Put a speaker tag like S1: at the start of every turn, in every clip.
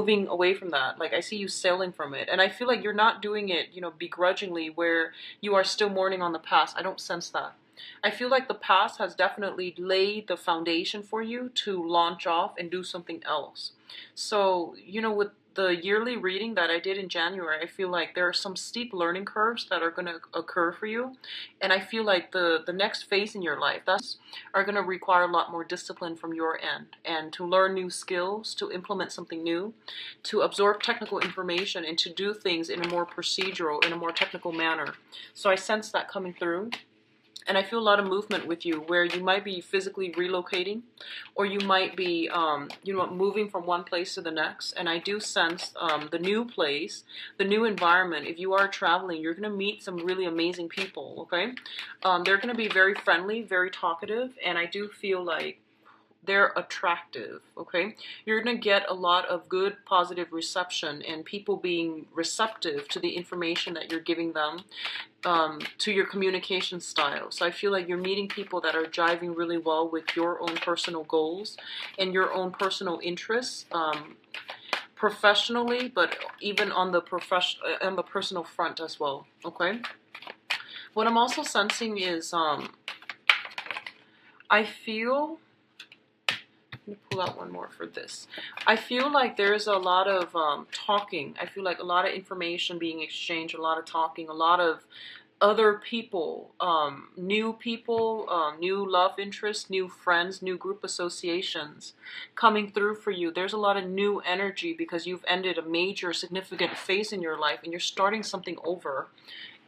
S1: moving away from that. Like I see you sailing from it, and I feel like you're not doing it, you know, begrudgingly, where you are still mourning on the past. I don't sense that. I feel like the past has definitely laid the foundation for you to launch off and do something else. So, you know, with the yearly reading that I did in January, I feel like there are some steep learning curves that are going to occur for you. And I feel like the next phase in your life that's are going to require a lot more discipline from your end, and to learn new skills, to implement something new, to absorb technical information, and to do things in a more procedural, in a more technical manner. So I sense that coming through. And I feel a lot of movement with you, where you might be physically relocating, or you might be, you know, moving from one place to the next. And I do sense the new place, the new environment. If you are traveling, you're going to meet some really amazing people, okay? They're going to be very friendly, very talkative, and I do feel like they're attractive, okay? You're going to get a lot of good, positive reception, and people being receptive to the information that you're giving them, to your communication style. So I feel like you're meeting people that are jiving really well with your own personal goals and your own personal interests, professionally, but even on the personal front as well, okay? What I'm also sensing is, I feel, let me pull out one more for this. I feel like there's a lot of talking. I feel like a lot of information being exchanged, a lot of talking, a lot of other people, new love interests, new friends, new group associations coming through for you. There's a lot of new energy because you've ended a major significant phase in your life and you're starting something over.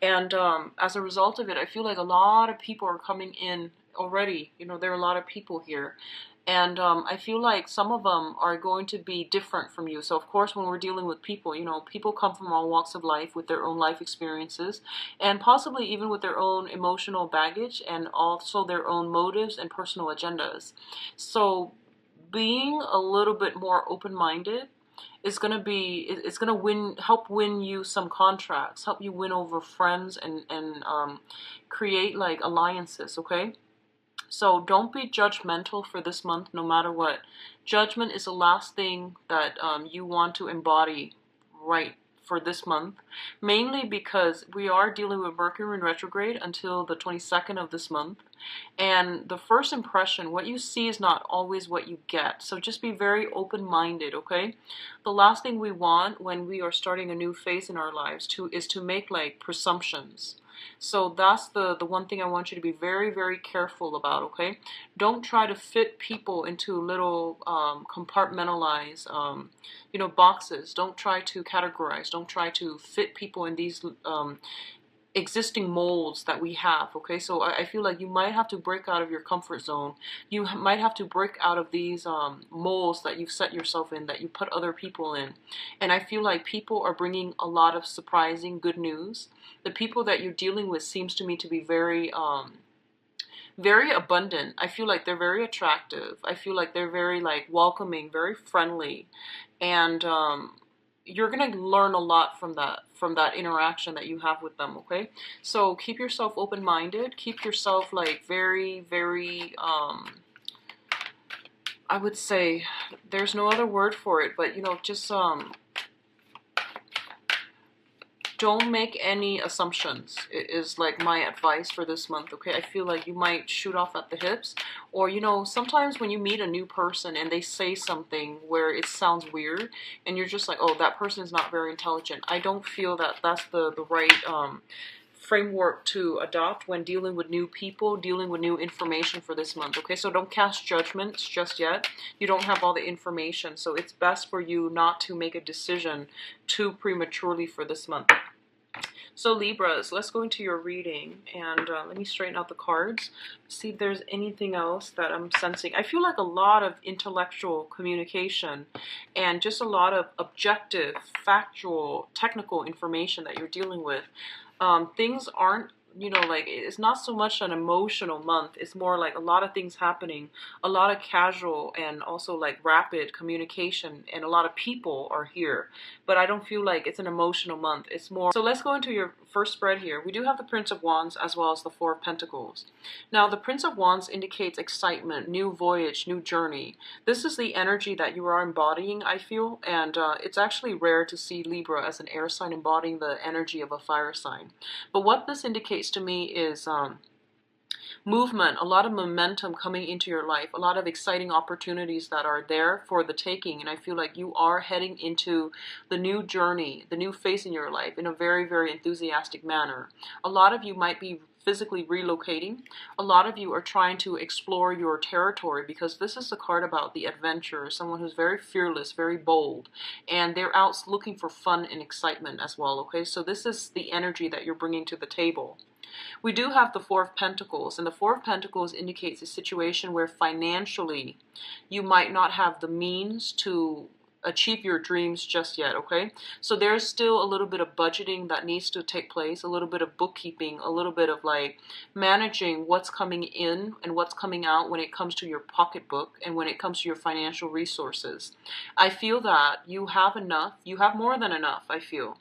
S1: And as a result of it, I feel like a lot of people are coming in already. You know, there are a lot of people here. And I feel like some of them are going to be different from you. So, of course, when we're dealing with people, you know, people come from all walks of life with their own life experiences, and possibly even with their own emotional baggage, and also their own motives and personal agendas. So being a little bit more open-minded is going to be, it's going to help win you some contracts, help you win over friends, and create like alliances, okay? So don't be judgmental for this month, no matter what. Judgment is the last thing that you want to embody right for this month, mainly because we are dealing with Mercury in retrograde until the 22nd of this month. And the first impression, what you see is not always what you get. So just be very open-minded, okay? The last thing we want when we are starting a new phase in our lives is to make like presumptions. So that's the one thing I want you to be very, very careful about, okay? Don't try to fit people into little compartmentalized, you know, boxes. Don't try to categorize. Don't try to fit people in these existing molds that we have, okay? So I feel like you might have to break out of your comfort zone. You might have to break out of these molds that you've set yourself in, that you put other people in. And I feel like people are bringing a lot of surprising good news. The people that you're dealing with seems to me to be very very abundant. I feel like they're very attractive. I feel like they're very like welcoming, very friendly, and you're gonna learn a lot from that interaction that you have with them, okay? So keep yourself open-minded, keep yourself like very, very I would say, there's no other word for it, but you know, just don't make any assumptions is like my advice for this month, okay? I feel like you might shoot off at the hips, or you know, sometimes when you meet a new person and they say something where it sounds weird and you're just like, oh, that person is not very intelligent. I don't feel that that's the right framework to adopt when dealing with new people, dealing with new information for this month, okay? So don't cast judgments just yet. You don't have all the information, so it's best for you not to make a decision too prematurely for this month. So Libras, let's go into your reading, and let me straighten out the cards, see if there's anything else that I'm sensing. I feel like a lot of intellectual communication and just a lot of objective, factual, technical information that you're dealing with. Things aren't you know, like it's not so much an emotional month. It's more like a lot of things happening, a lot of casual and also like rapid communication, and a lot of people are here. But I don't feel like it's an emotional month. It's more. So let's go into your first spread here. We do have the Prince of Wands as well as the Four of Pentacles. Now, the Prince of Wands indicates excitement, new voyage, new journey. This is the energy that you are embodying, I feel, and it's actually rare to see Libra as an air sign embodying the energy of a fire sign. But what this indicates to me is movement, a lot of momentum coming into your life, a lot of exciting opportunities that are there for the taking. And I feel like you are heading into the new journey, the new phase in your life in a very, very enthusiastic manner. A lot of you might be physically relocating. A lot of you are trying to explore your territory, because this is a card about the adventurer, someone who's very fearless, very bold, and they're out looking for fun and excitement as well. Okay, so this is the energy that you're bringing to the table. We do have the Four of Pentacles, and the Four of Pentacles indicates a situation where financially you might not have the means to achieve your dreams just yet, okay? So there's still a little bit of budgeting that needs to take place, a little bit of bookkeeping, a little bit of like managing what's coming in and what's coming out when it comes to your pocketbook and when it comes to your financial resources. I feel that you have enough, you have more than enough, I feel.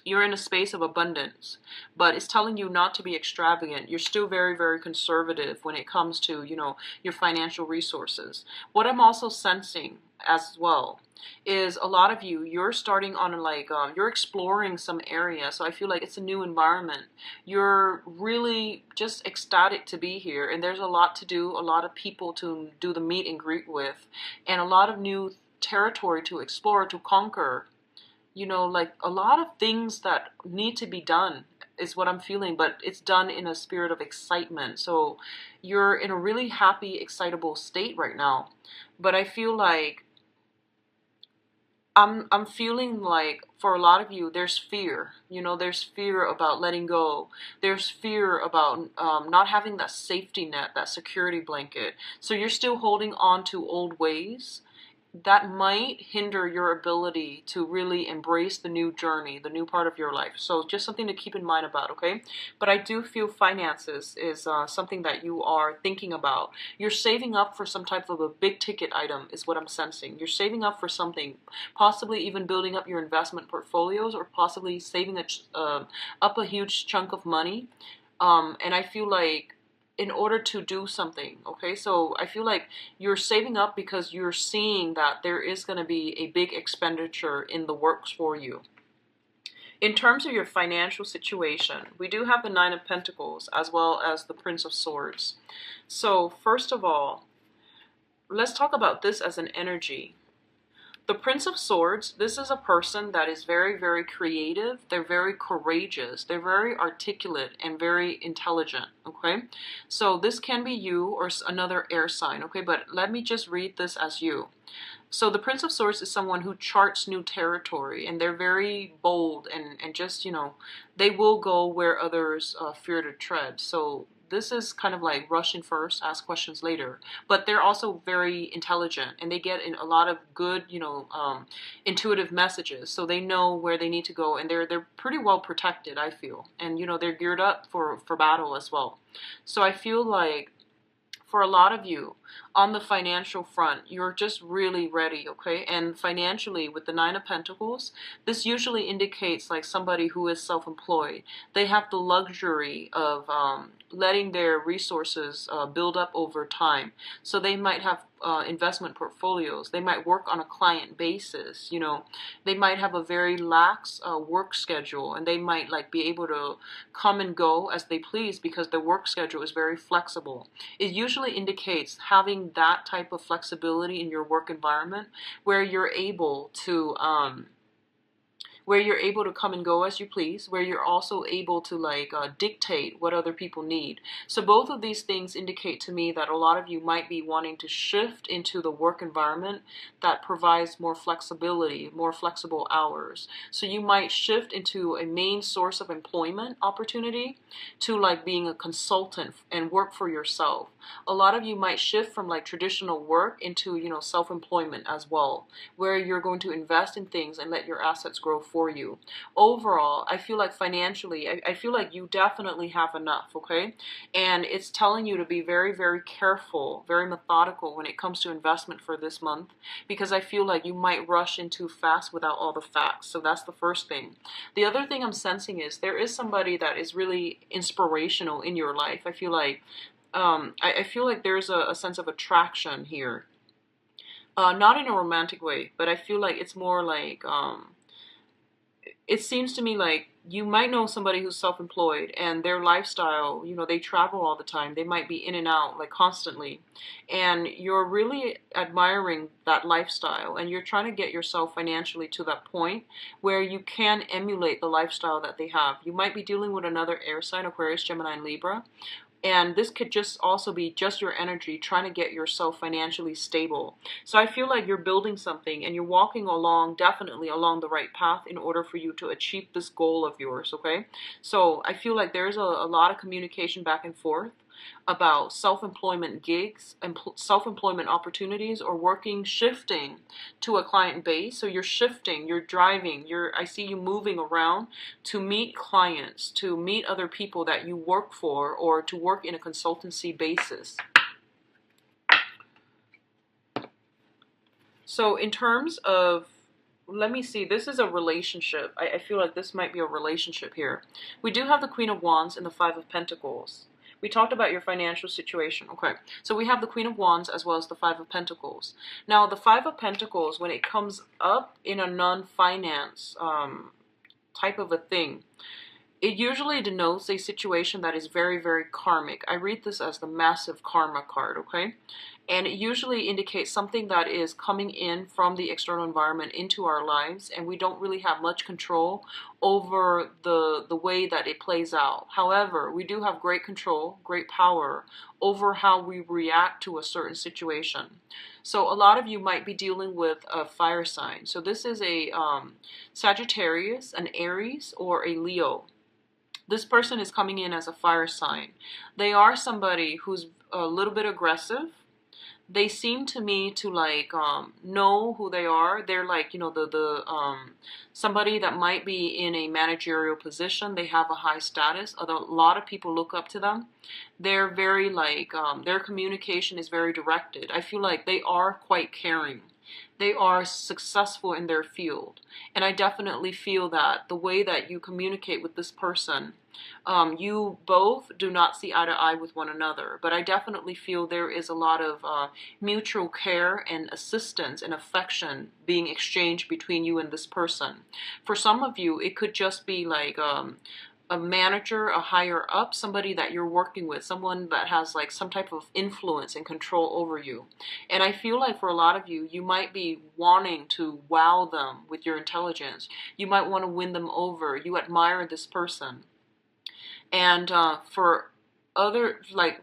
S1: You're in a space of abundance, but it's telling you not to be extravagant. You're still very, very conservative when it comes to, you know, your financial resources. What I'm also sensing as well is a lot of you, you're starting on like, you're exploring some area. So I feel like it's a new environment. You're really just ecstatic to be here. And there's a lot to do, a lot of people to do the meet and greet with, and a lot of new territory to explore, to conquer. You know, like a lot of things that need to be done is what I'm feeling, but it's done in a spirit of excitement. So you're in a really happy, excitable state right now. But I feel like I'm feeling like for a lot of you, there's fear. You know, there's fear about letting go. There's fear about not having that safety net, that security blanket. So you're still holding on to old ways that might hinder your ability to really embrace the new journey, the new part of your life. So just something to keep in mind about, okay? But I do feel finances is something that you are thinking about. You're saving up for some type of a big ticket item is what I'm sensing. You're saving up for something, possibly even building up your investment portfolios, or possibly saving up a huge chunk of money. And I feel like in order to do something, okay? So I feel like you're saving up because you're seeing that there is going to be a big expenditure in the works for you. In terms of your financial situation, we do have the Nine of Pentacles as well as the Prince of Swords. So first of all, let's talk about this as an energy. The Prince of Swords, this is a person that is very, very creative. They're very courageous. They're very articulate and very intelligent, okay? So this can be you or another air sign, okay? But let me just read this as you. So the Prince of Swords is someone who charts new territory, and they're very bold and just, you know, they will go where others fear to tread. So this is kind of like rushing first, ask questions later. But they're also very intelligent, and they get in a lot of good, you know, intuitive messages. So they know where they need to go, and they're pretty well protected, I feel. And, you know, they're geared up for battle as well. So I feel like for a lot of you, on the financial front, you're just really ready, okay? And financially, with the Nine of Pentacles, this usually indicates like somebody who is self-employed. They have the luxury of letting their resources build up over time. So they might have investment portfolios. They might work on a client basis, you know. They might have a very lax work schedule, and they might like be able to come and go as they please because their work schedule is very flexible. It usually indicates having that type of flexibility in your work environment where you're able to come and go as you please, where you're also able to like dictate what other people need. So both of these things indicate to me that a lot of you might be wanting to shift into the work environment that provides more flexibility, more flexible hours. So you might shift into a main source of employment opportunity to like being a consultant and work for yourself. A lot of you might shift from like traditional work into, you know, self-employment as well, where you're going to invest in things and let your assets grow forward. for you. Overall, I feel like financially, I feel like you definitely have enough, okay? And it's telling you to be very, very careful, very methodical when it comes to investment for this month, because I feel like you might rush in too fast without all the facts. So that's the first thing. The other thing I'm sensing is there is somebody that is really inspirational in your life. I feel like I feel like there's a sense of attraction here. Not in a romantic way, but I feel like it's more like it seems to me like you might know somebody who's self-employed and their lifestyle, you know, they travel all the time. They might be in and out like constantly. And you're really admiring that lifestyle and you're trying to get yourself financially to that point where you can emulate the lifestyle that they have. You might be dealing with another air sign, Aquarius, Gemini, and Libra. And this could just also be just your energy trying to get yourself financially stable. So I feel like you're building something and you're walking along, definitely along the right path in order for you to achieve this goal of yours, okay? So I feel like there's a lot of communication back and forth about self-employment gigs and self-employment opportunities or working, shifting to a client base. So you're shifting, you're driving, I see you moving around to meet clients, to meet other people that you work for, or to work in a consultancy basis. So in terms of, let me see, this is a relationship. I feel like this might be a relationship here. We do have the Queen of Wands and the Five of Pentacles. We talked about your financial situation. Okay, so we have the Queen of Wands as well as the Five of Pentacles. Now, the Five of Pentacles, when it comes up in a non-finance type of a thing, it usually denotes a situation that is very, very karmic. I read this as the massive karma card, okay? And it usually indicates something that is coming in from the external environment into our lives, and we don't really have much control over the way that it plays out. However, we do have great control, great power over how we react to a certain situation. So a lot of you might be dealing with a fire sign. So this is a Sagittarius, an Aries, or a Leo. This person is coming in as a fire sign. They are somebody who's a little bit aggressive. They seem to me to like know who they are. They're like, you know, somebody that might be in a managerial position. They have a high status. Although a lot of people look up to them. They're very like their communication is very directed. I feel like they are quite caring. They are successful in their field. And I definitely feel that the way that you communicate with this person, you both do not see eye to eye with one another. But I definitely feel there is a lot of mutual care and assistance and affection being exchanged between you and this person. For some of you, it could just be like a manager, a higher up, somebody that you're working with, someone that has like some type of influence and control over you. And I feel like for a lot of you, you might be wanting to wow them with your intelligence. You might want to win them over. You admire this person. And for other, like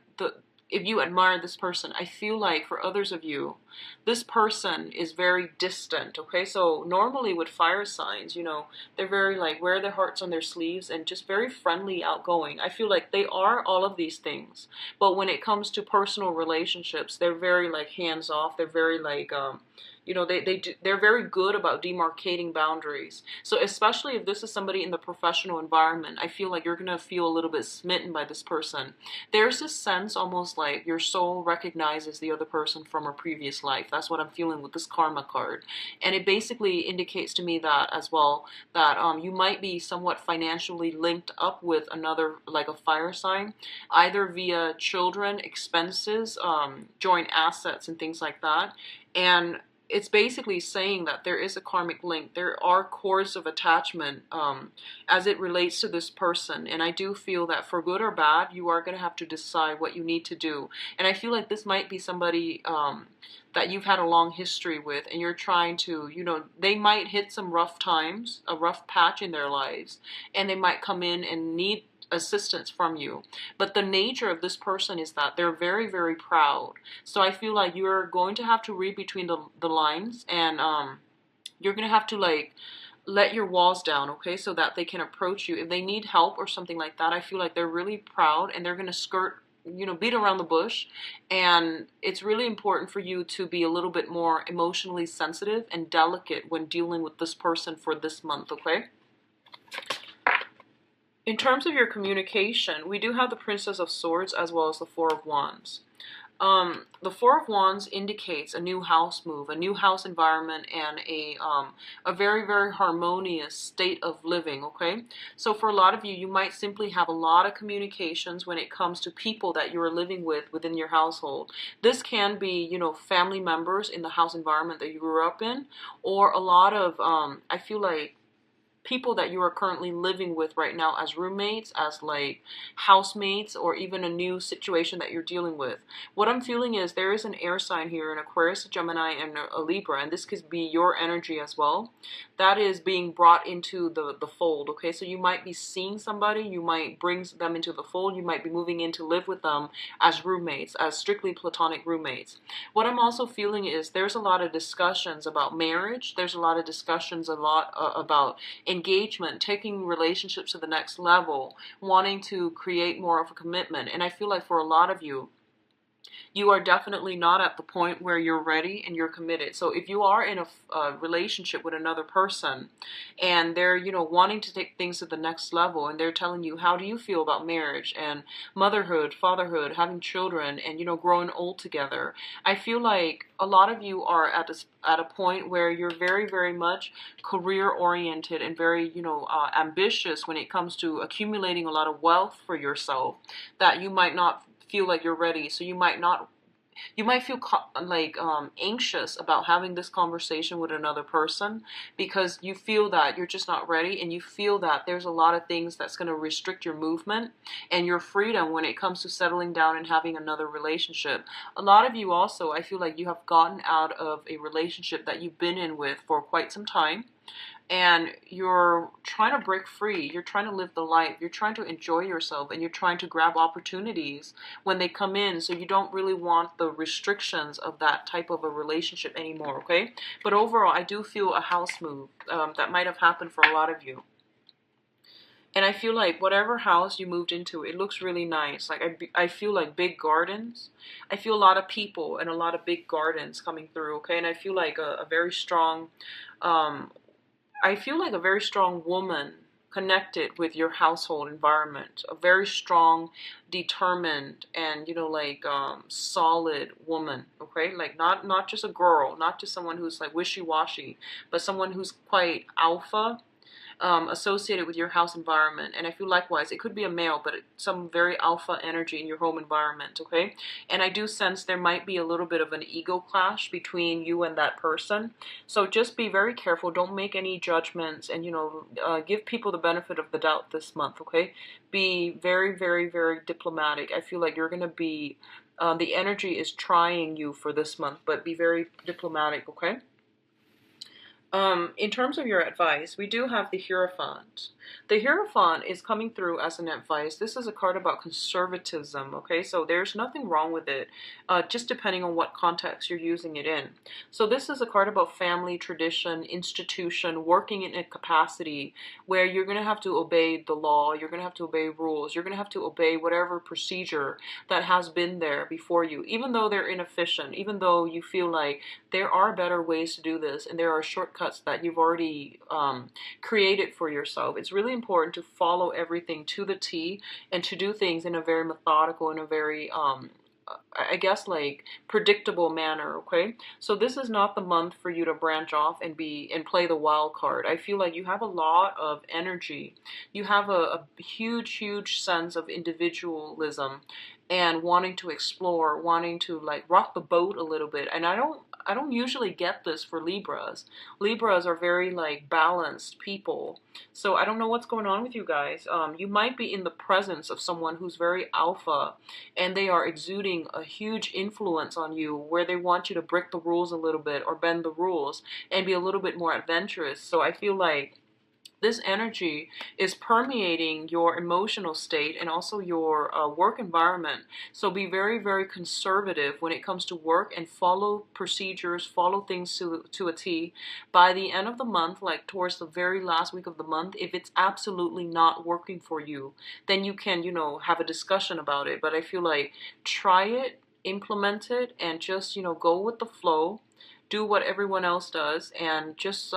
S1: if you admire this person, I feel like for others of you, this person is very distant, okay? So normally with fire signs, you know, they're very like wear their hearts on their sleeves and just very friendly, outgoing. I feel like they are all of these things. But when it comes to personal relationships, they're very like hands off. They're very like you know, they're very good about demarcating boundaries. So especially if this is somebody in the professional environment, I feel like you're going to feel a little bit smitten by this person. There's this sense almost like your soul recognizes the other person from a previous life. That's what I'm feeling with this karma card. And it basically indicates to me that as well, that you might be somewhat financially linked up with another, like a fire sign, either via children, expenses, joint assets, and things like that. And it's basically saying that there is a karmic link. There are cords of attachment as it relates to this person. And I do feel that for good or bad, you are going to have to decide what you need to do. And I feel like this might be somebody that you've had a long history with, and you're trying to, you know, they might hit some rough times, a rough patch in their lives, and they might come in and need assistance from you. But the nature of this person is that they're very, very proud. So I feel like you're going to have to read between the lines, and you're going to have to like let your walls down, okay, so that they can approach you. If they need help or something like that, I feel like they're really proud and they're going to skirt beat around the bush. And it's really important for you to be a little bit more emotionally sensitive and delicate when dealing with this person for this month, okay? In terms of your communication, we do have the Princess of Swords as well as the Four of Wands. The Four of Wands indicates a new house move, a new house environment, and a very, very harmonious state of living, okay? So for a lot of you, you might simply have a lot of communications when it comes to people that you are living with within your household. This can be, family members in the house environment that you grew up in, or a lot of, I feel like, people that you are currently living with right now as roommates, as like housemates, or even a new situation that you're dealing with. What I'm feeling is there is an air sign here, an Aquarius, a Gemini, and a Libra, and this could be your energy as well. That is being brought into the fold, okay? So you might be seeing somebody, you might bring them into the fold, you might be moving in to live with them as roommates, as strictly platonic roommates. What I'm also feeling is there's a lot of discussions about marriage, there's a lot of discussions about engagement, taking relationships to the next level, wanting to create more of a commitment. And I feel like for a lot of you, you are definitely not at the point where you're ready and you're committed. So if you are in a relationship with another person and they're, wanting to take things to the next level, and they're telling you, how do you feel about marriage and motherhood, fatherhood, having children, and, growing old together, I feel like a lot of you are at a point where you're very, very much career oriented and very, ambitious when it comes to accumulating a lot of wealth for yourself, that you might not feel like you're ready. So you might feel like anxious about having this conversation with another person, because you feel that you're just not ready, and you feel that there's a lot of things that's going to restrict your movement and your freedom when it comes to settling down and having another relationship. A lot of you also, I feel like you have gotten out of a relationship that you've been in with for quite some time, and you're trying to break free, you're trying to live the life, you're trying to enjoy yourself, and you're trying to grab opportunities when they come in, so you don't really want the restrictions of that type of a relationship anymore, okay? But overall, I do feel a house move that might have happened for a lot of you. And I feel like whatever house you moved into, it looks really nice. Like I feel like big gardens. I feel a lot of people and a lot of big gardens coming through, okay? And I feel like a very strong, I feel like a very strong woman connected with your household environment, a very strong, determined, and solid woman, okay? Like not just a girl, not just someone who's like wishy-washy, but someone who's quite alpha, associated with your house environment. And I feel likewise, it could be a male, but some very alpha energy in your home environment, okay? And I do sense there might be a little bit of an ego clash between you and that person. So just be very careful. Don't make any judgments, and, give people the benefit of the doubt this month, okay? Be very, very, very diplomatic. I feel like you're going to be, the energy is trying you for this month, but be very diplomatic, okay? In terms of your advice, we do have the Hierophant. The Hierophant is coming through as an advice. This is a card about conservatism, okay? So there's nothing wrong with it, just depending on what context you're using it in. So this is a card about family, tradition, institution, working in a capacity where you're going to have to obey the law, you're going to have to obey rules, you're going to have to obey whatever procedure that has been there before you, even though they're inefficient, even though you feel like there are better ways to do this and there are shortcuts that you've already created for yourself. It's really important to follow everything to the T and to do things in a very methodical, in a very I guess like predictable manner, okay? So this is not the month for you to branch off and play the wild card. I feel like you have a lot of energy. You have a huge sense of individualism and wanting to explore, wanting to like rock the boat a little bit. And I don't usually get this for Libras. Libras are very like balanced people. So I don't know what's going on with you guys. You might be in the presence of someone who's very alpha, and they are exuding a huge influence on you where they want you to break the rules a little bit or bend the rules and be a little bit more adventurous. So I feel like this energy is permeating your emotional state and also your work environment. So be very, very conservative when it comes to work and follow procedures, follow things to a T. By the end of the month, like towards the very last week of the month, if it's absolutely not working for you, then you can, have a discussion about it. But I feel like try it, implement it, and just, go with the flow. Do what everyone else does and just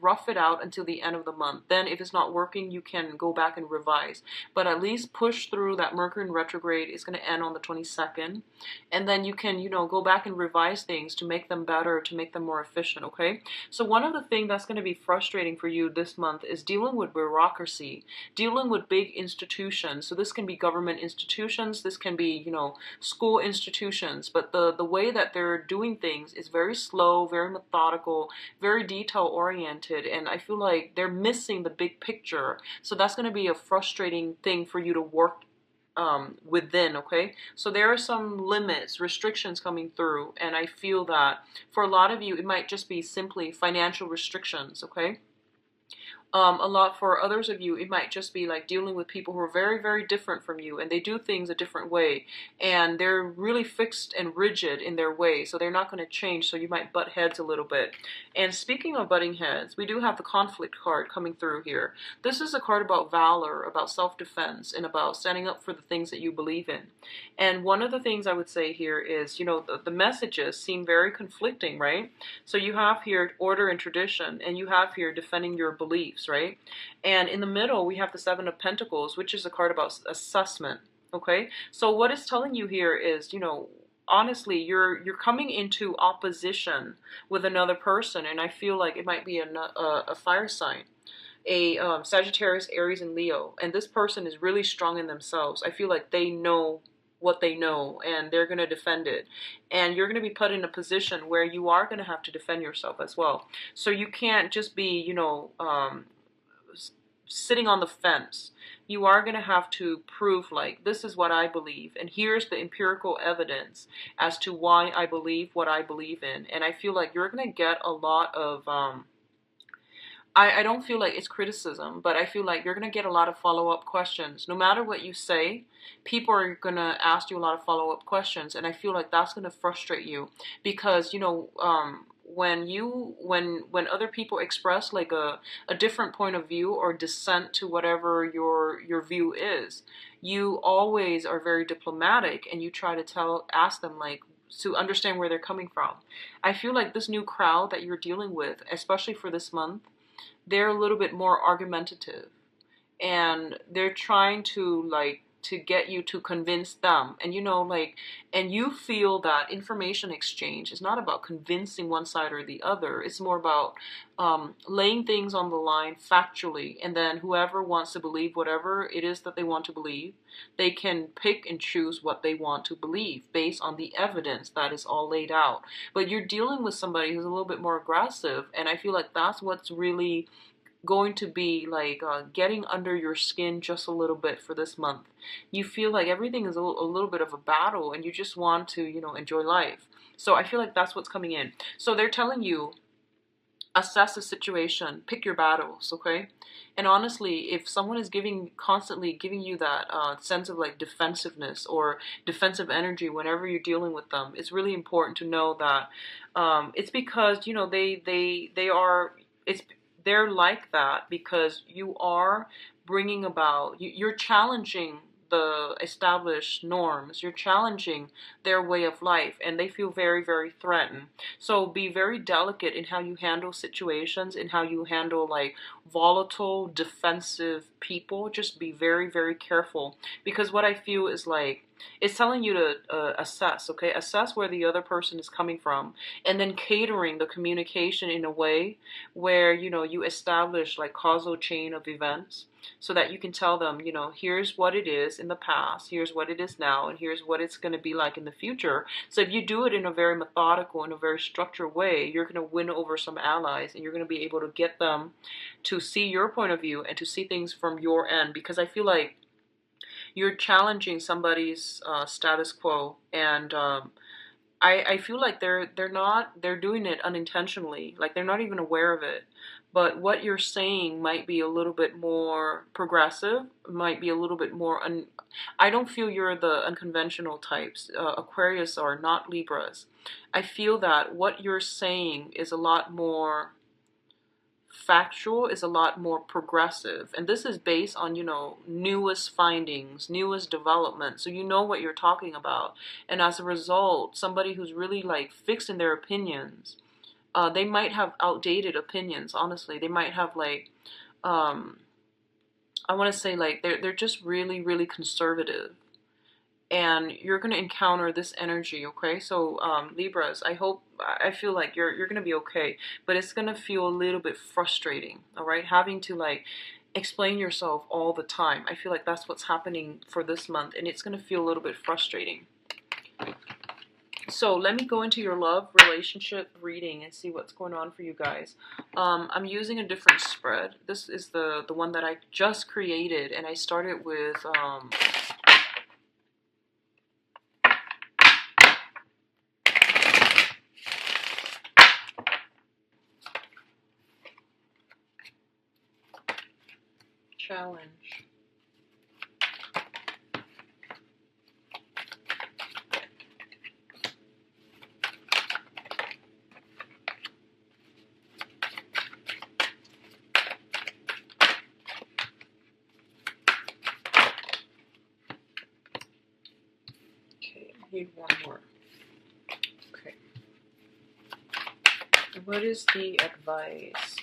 S1: rough it out until the end of the month. Then if it's not working, you can go back and revise. But at least push through that. Mercury in retrograde is going to end on the 22nd. And then you can, go back and revise things to make them better, to make them more efficient, okay? So one of the things that's going to be frustrating for you this month is dealing with bureaucracy, dealing with big institutions. So this can be government institutions, this can be, school institutions. But the way that they're doing things is very slow, very methodical, very detail oriented, and I feel like they're missing the big picture. So that's going to be a frustrating thing for you to work within, okay? So there are some limits, restrictions coming through, and I feel that for a lot of you, it might just be simply financial restrictions, okay? A lot for others of you, it might just be like dealing with people who are very, very different from you, and they do things a different way, and they're really fixed and rigid in their way, so they're not going to change, so you might butt heads a little bit. And speaking of butting heads, we do have the conflict card coming through here. This is a card about valor, about self-defense, and about standing up for the things that you believe in. And one of the things I would say here is, the messages seem very conflicting, right? So you have here order and tradition, and you have here defending your beliefs, right? And in the middle, we have the Seven of Pentacles, which is a card about assessment, okay? So what it's telling you here is, honestly, you're coming into opposition with another person, and I feel like it might be a fire sign, a Sagittarius, Aries, and Leo, and this person is really strong in themselves. I feel like they know what they know, and they're going to defend it, and you're going to be put in a position where you are going to have to defend yourself as well. So you can't just be, sitting on the fence. You are going to have to prove, like, this is what I believe, and here's the empirical evidence as to why I believe what I believe in. And I feel like you're going to get a lot of I don't feel like it's criticism, but I feel like you're going to get a lot of follow-up questions. No matter what you say, people are going to ask you a lot of follow-up questions, and I feel like that's going to frustrate you because, when other people express like a different point of view or dissent to whatever your view is, you always are very diplomatic and you try to ask them like to understand where they're coming from. I feel like this new crowd that you're dealing with, especially for this month, they're a little bit more argumentative, and they're trying to get you to convince them. And and you feel that information exchange is not about convincing one side or the other. It's more about laying things on the line factually, and then whoever wants to believe whatever it is that they want to believe, they can pick and choose what they want to believe based on the evidence that is all laid out. But you're dealing with somebody who's a little bit more aggressive, and I feel like that's what's really going to be getting under your skin just a little bit for this month. You feel like everything is a little bit of a battle, and you just want to enjoy life. So I feel like that's what's coming in. So they're telling you, assess the situation, pick your battles, okay? And honestly, if someone is constantly giving you that sense of like defensiveness or defensive energy whenever you're dealing with them, it's really important to know that it's because they're like that because you are bringing about, you're challenging the established norms, you're challenging their way of life, and they feel very, very threatened. So be very delicate in how you handle situations, in how you handle like volatile, defensive people. Just be very, very careful, because what I feel is like, it's telling you to assess, okay? Assess where the other person is coming from, and then catering the communication in a way where, you establish like causal chain of events, so that you can tell them, here's what it is in the past, here's what it is now, and here's what it's going to be like in the future. So if you do it in a very methodical, in a very structured way, you're going to win over some allies, and you're going to be able to get them to see your point of view and to see things from your end, because I feel like you're challenging somebody's status quo, and I feel like they're doing it unintentionally. Like they're not even aware of it. But what you're saying might be a little bit more progressive, might be a little bit more I don't feel you're the unconventional types. Aquarius are not Libras. I feel that what you're saying is a lot more factual, is a lot more progressive, and this is based on, you know, newest findings, newest development, so you know what you're talking about. And as a result, somebody who's really like fixed in their opinions, they might have outdated opinions. Honestly, they might have like um I want to say like they're just really conservative, and you're going to encounter this energy. Okay, so Libras, I feel like you're going to be okay, but it's going to feel a little bit frustrating. All right, having to like explain yourself all the time. I feel like that's what's happening for this month, and it's going to feel a little bit frustrating. So let me go into your love relationship reading and see what's going on for you guys. I'm using a different spread. This is the one that I just created, and I started with challenge. Okay, I need one more. Okay. What is the advice?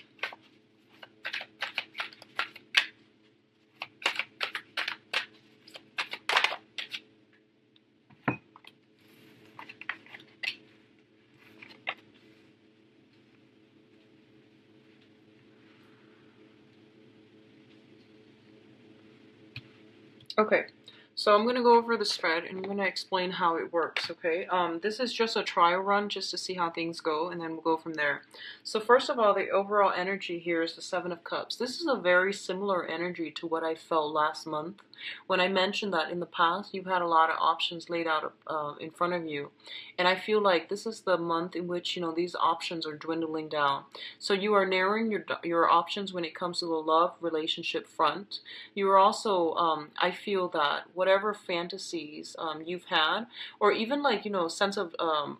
S1: Okay, so I'm going to go over the spread and I'm going to explain how it works, okay? This is just a trial run just to see how things go, and then we'll go from there. So first of all, the overall energy here is the Seven of Cups. This is a very similar energy to what I felt last month when I mentioned that in the past you've had a lot of options laid out in front of you. And I feel like this is the month in which, you know, these options are dwindling down. So you are narrowing your options when it comes to the love relationship front. You are also, I feel that whatever fantasies you've had, or even like, you know, sense of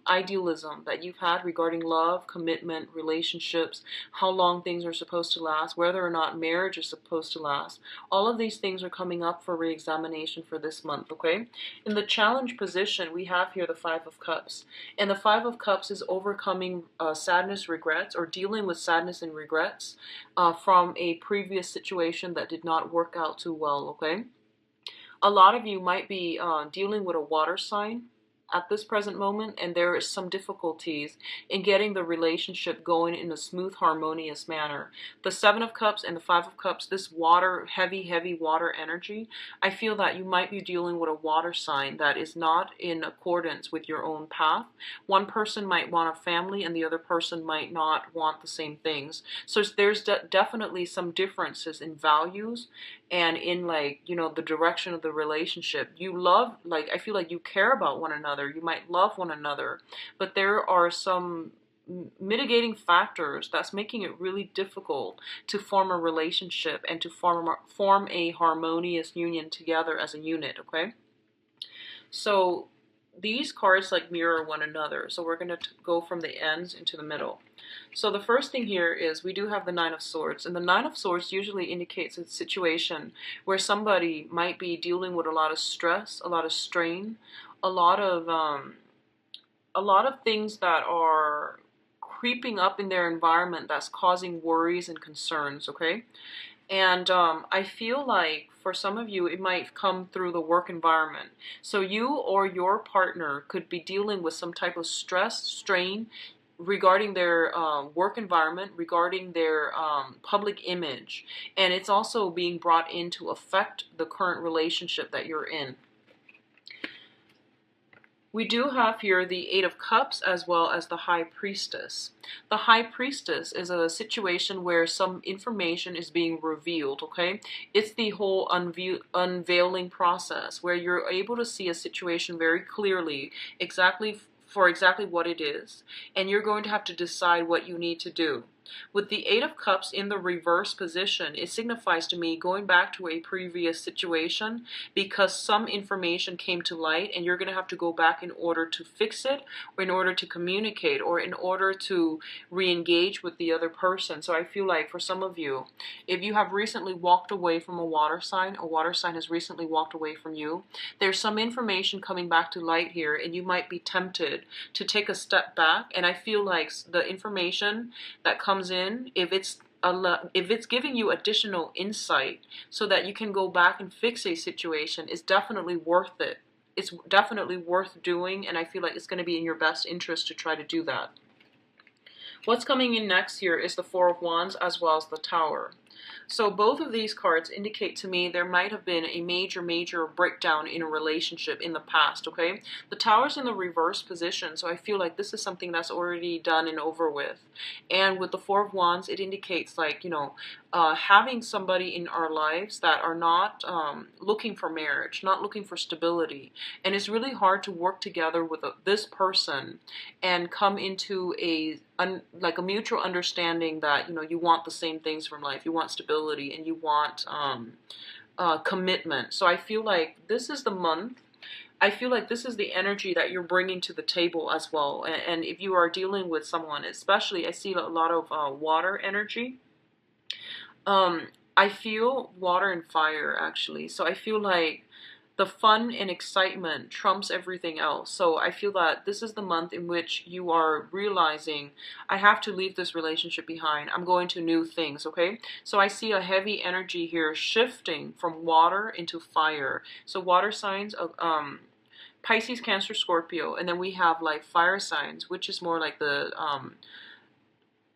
S1: idealism that you've had regarding love, commitment, relationships, how long things are supposed to last, whether or not marriage is supposed to last, all of these things are coming up for re-examination for this month, okay? In the challenge position, we have here the Five of Cups. And the Five of Cups is overcoming sadness, regrets, or dealing with sadness and regrets from a previous situation that did not work out too well, okay? A lot of you might be dealing with a water sign at this present moment, and there is some difficulties in getting the relationship going in a smooth, harmonious manner. The Seven of Cups and the Five of Cups, this water, heavy water energy, I feel that you might be dealing with a water sign that is not in accordance with your own path. One person might want a family and the other person might not want the same things. So there's definitely some differences in values and in, like, you know, the direction of the relationship. You love, like, I feel like you care about one another. You might love one another, but there are some mitigating factors that's making it really difficult to form a relationship and to form a harmonious union together as a unit, okay? So these cards like mirror one another. So we're going to go from the ends into the middle. So the first thing here is we do have the Nine of Swords, and the Nine of Swords usually indicates a situation where somebody might be dealing with a lot of stress, a lot of strain, a lot of things that are creeping up in their environment that's causing worries and concerns, okay? And I feel like for some of you, it might come through the work environment. So you or your partner could be dealing with some type of stress, strain regarding their work environment, regarding their public image. And it's also being brought in to affect the current relationship that you're in. We do have here the Eight of Cups as well as the High Priestess. The High Priestess is a situation where some information is being revealed, okay? It's the whole unveiling process where you're able to see a situation very clearly, exactly for exactly what it is, and you're going to have to decide what you need to do. With the Eight of Cups in the reverse position, it signifies to me going back to a previous situation because some information came to light and you're going to have to go back in order to fix it, or in order to communicate, or in order to re-engage with the other person. So I feel like for some of you, if you have recently walked away from a water sign has recently walked away from you, there's some information coming back to light here and you might be tempted to take a step back. And I feel like the information that comes in, if it's giving you additional insight so that you can go back and fix a situation, is definitely worth it. It's definitely worth doing, and I feel like it's going to be in your best interest to try to do that. What's coming in next here is the Four of Wands as well as the Tower. So both of these cards indicate to me there might have been a major breakdown in a relationship in the past, okay? The Tower's in the reverse position, so I feel like this is something that's already done and over with. And with the Four of Wands, it indicates like, having somebody in our lives that are not looking for marriage, not looking for stability. And it's really hard to work together with this person and come into a mutual understanding that, you want the same things from life. You want stability and you want commitment. So I feel like this is the month. I feel like this is the energy that you're bringing to the table as well. And if you are dealing with someone, especially, I see a lot of water energy. I feel water and fire, actually. So I feel like the fun and excitement trumps everything else. So I feel that this is the month in which you are realizing, I have to leave this relationship behind. I'm going to new things, okay? So I see a heavy energy here shifting from water into fire. So water signs of Pisces, Cancer, Scorpio. And then we have like fire signs, which is more like the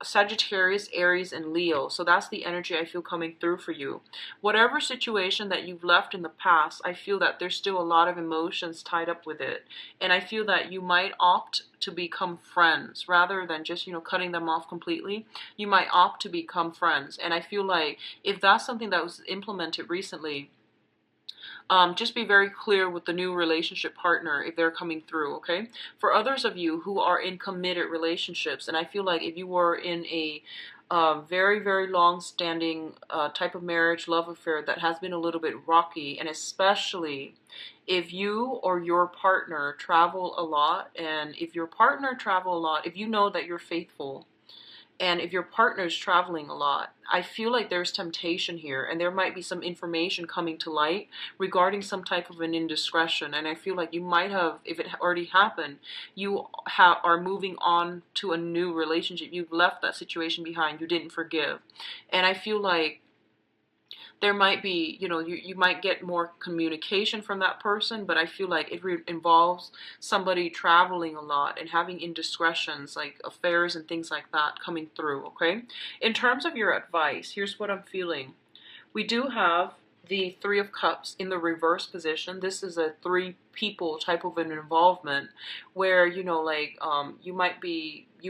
S1: Sagittarius, Aries, and Leo. So that's the energy I feel coming through for you. Whatever situation that you've left in the past, I feel that there's still a lot of emotions tied up with it. And I feel that you might opt to become friends rather than just, cutting them off completely. You might opt to become friends. And I feel like if that's something that was implemented recently, just be very clear with the new relationship partner if they're coming through, okay? For others of you who are in committed relationships, and I feel like if you were in a very long-standing type of marriage, love affair that has been a little bit rocky, and especially if you or your partner travel a lot, and if your partner travel a lot, if you know that you're faithful, and if your partner's traveling a lot, I feel like there's temptation here, and there might be some information coming to light regarding some type of an indiscretion. And I feel like you might have, if it already happened, you are moving on to a new relationship. You've left that situation behind. You didn't forgive. And I feel like there might be, you might get more communication from that person, but I feel like it involves somebody traveling a lot and having indiscretions, like affairs and things like that coming through, okay? In terms of your advice, here's what I'm feeling. We do have the Three of Cups in the reverse position. This is a three people type of an involvement where, you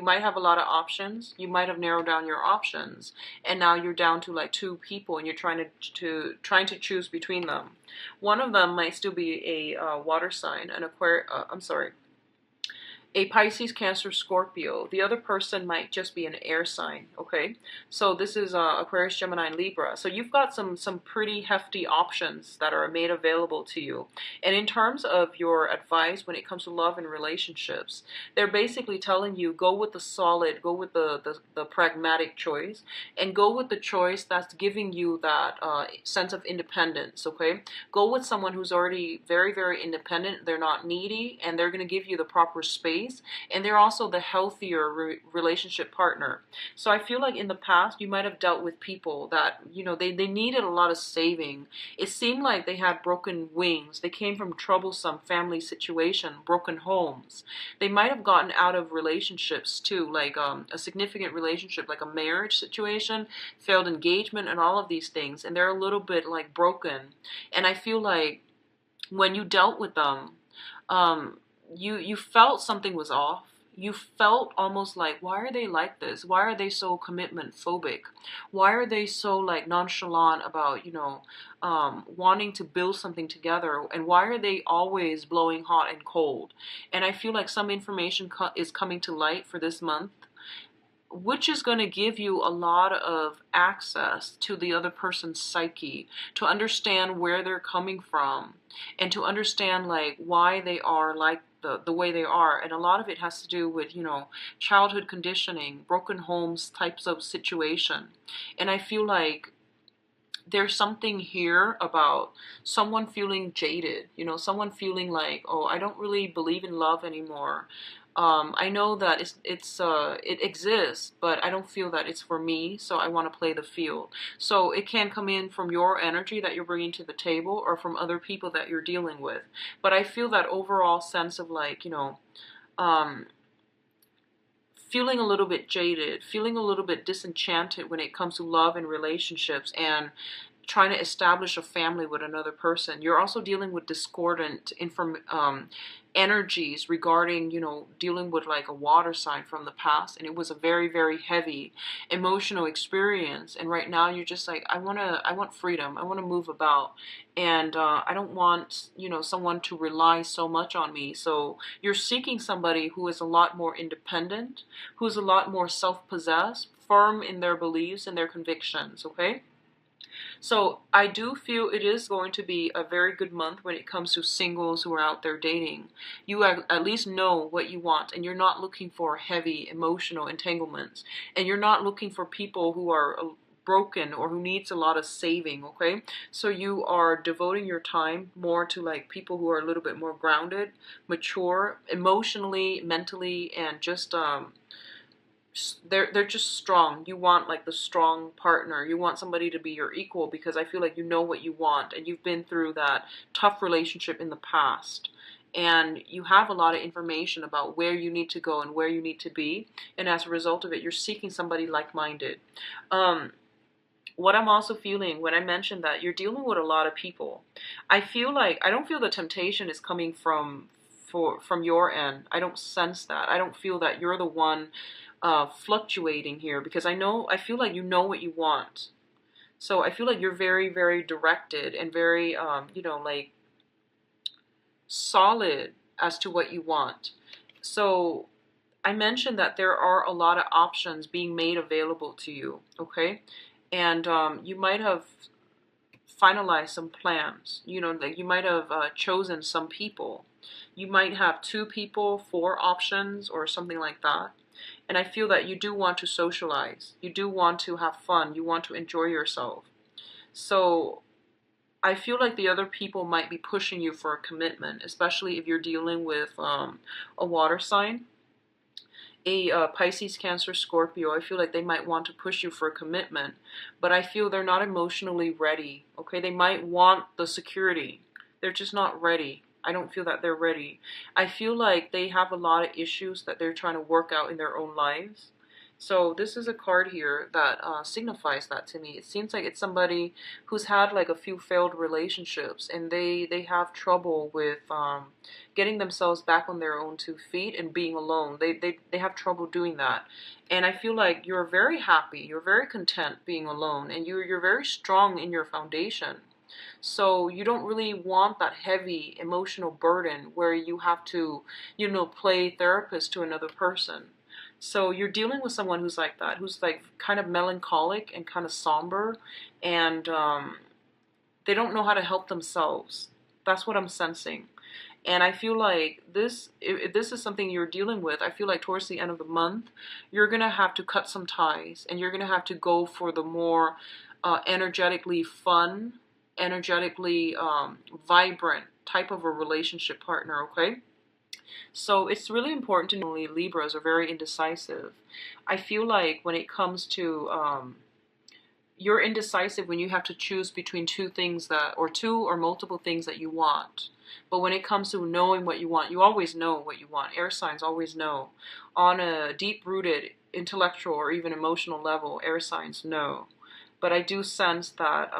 S1: might have a lot of options. You might have narrowed down your options, and now you're down to like two people, and you're trying to choose between them. One of them might still be a water sign, an a Pisces, Cancer, Scorpio. The other person might just be an air sign, okay? So this is Aquarius, Gemini, and Libra. So you've got some pretty hefty options that are made available to you. And in terms of your advice when it comes to love and relationships, they're basically telling you go with the solid, go with the pragmatic choice, and go with the choice that's giving you that sense of independence, okay? Go with someone who's already very independent. They're not needy, and they're going to give you the proper space. And they're also the healthier relationship partner. So I feel like in the past you might have dealt with people that, they needed a lot of saving. It seemed like they had broken wings. They came from troublesome family situation, broken homes. They might have gotten out of relationships too, like a significant relationship, like a marriage situation, failed engagement, and all of these things. And they're a little bit like broken. And I feel like when you dealt with them, you felt something was off. you felt almost like, why are they like this? Why are they so commitment phobic? Why are they so like nonchalant about, wanting to build something together? And why are they always blowing hot and cold? And I feel like some information is coming to light for this month, which is going to give you a lot of access to the other person's psyche, to understand where they're coming from, and to understand like why they are like the way they are. And a lot of it has to do with, childhood conditioning, broken homes types of situation. And I feel like there's something here about someone feeling jaded, someone feeling like, oh, I don't really believe in love anymore. I know that it exists, but I don't feel that it's for me, so I want to play the field. So it can come in from your energy that you're bringing to the table, or from other people that you're dealing with. But I feel that overall sense of like, um, feeling a little bit jaded, feeling a little bit disenchanted when it comes to love and relationships, and trying to establish a family with another person. You're also dealing with discordant energies regarding, dealing with like a water sign from the past, and it was a very, very heavy emotional experience. And right now you're just like, I want freedom. I want to move about, and I don't want, someone to rely so much on me. So you're seeking somebody who is a lot more independent, who's a lot more self-possessed, firm in their beliefs and their convictions. Okay. So I do feel it is going to be a very good month when it comes to singles who are out there dating. You at least know what you want, and you're not looking for heavy emotional entanglements, and you're not looking for people who are broken or who needs a lot of saving. Okay, so you are devoting your time more to like people who are a little bit more grounded, mature, emotionally, mentally, and just they're just strong. You want like the strong partner. You want somebody to be your equal, because I feel like you know what you want, and you've been through that tough relationship in the past, and you have a lot of information about where you need to go and where you need to be, and as a result of it, you're seeking somebody like-minded. What I'm also feeling when I mentioned that you're dealing with a lot of people, I feel like I don't feel the temptation is coming from your end. I don't sense that. I don't feel that you're the one fluctuating here, because I feel like you know what you want. So I feel like you're very, very directed and very, like solid as to what you want. So I mentioned that there are a lot of options being made available to you, okay? And you might have finalized some plans, like you might have chosen some people. You might have 2 people, 4 options, or something like that. And I feel that you do want to socialize. You do want to have fun. You want to enjoy yourself. So I feel like the other people might be pushing you for a commitment, especially if you're dealing with a water sign. A Pisces, Cancer, Scorpio, I feel like they might want to push you for a commitment, but I feel they're not emotionally ready. Okay, they might want the security. They're just not ready. I don't feel that they're ready. I feel like they have a lot of issues that they're trying to work out in their own lives. So this is a card here that signifies that to me. It seems like it's somebody who's had like a few failed relationships, and they have trouble with getting themselves back on their own 2 feet and being alone. They have trouble doing that. And I feel like you're very happy, you're very content being alone, and you're very strong in your foundation. So you don't really want that heavy emotional burden where you have to, play therapist to another person. So you're dealing with someone who's like that, who's like kind of melancholic and kind of somber, and they don't know how to help themselves. That's what I'm sensing. And I feel like if this is something you're dealing with, I feel like towards the end of the month, you're going to have to cut some ties, and you're going to have to go for the more energetically fun, energetically vibrant type of a relationship partner, okay? So it's really important to know Libras are very indecisive. I feel like when it comes to you're indecisive when you have to choose between 2 things or 2 or multiple things that you want. But when it comes to knowing what you want, you always know what you want. Air signs always know. On a deep-rooted intellectual or even emotional level, air signs know. But I do sense that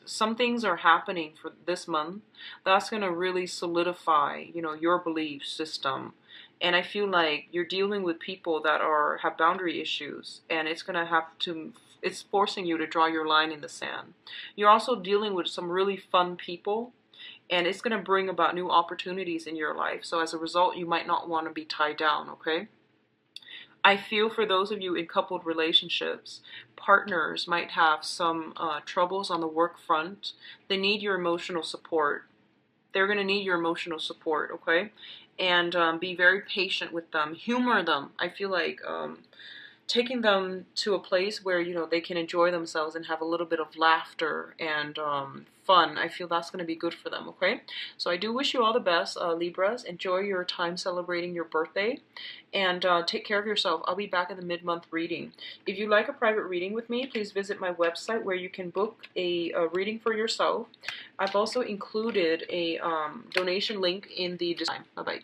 S1: some things are happening for this month that's going to really solidify, your belief system And I feel like you're dealing with people that have boundary issues, and it's forcing you to draw your line in the sand. You're also dealing with some really fun people, and it's going to bring about new opportunities in your life. So as a result, you might not want to be tied down, okay? I feel for those of you in coupled relationships, partners might have some troubles on the work front. They need your emotional support. They're going to need your emotional support, okay? And be very patient with them. Humor them. I feel like taking them to a place where, you know, they can enjoy themselves and have a little bit of laughter and fun. I feel that's going to be good for them, okay? So I do wish you all the best, Libras. Enjoy your time celebrating your birthday, and take care of yourself. I'll be back in the mid-month reading. If you like a private reading with me, please visit my website where you can book a reading for yourself. I've also included a donation link in the description. Bye-bye.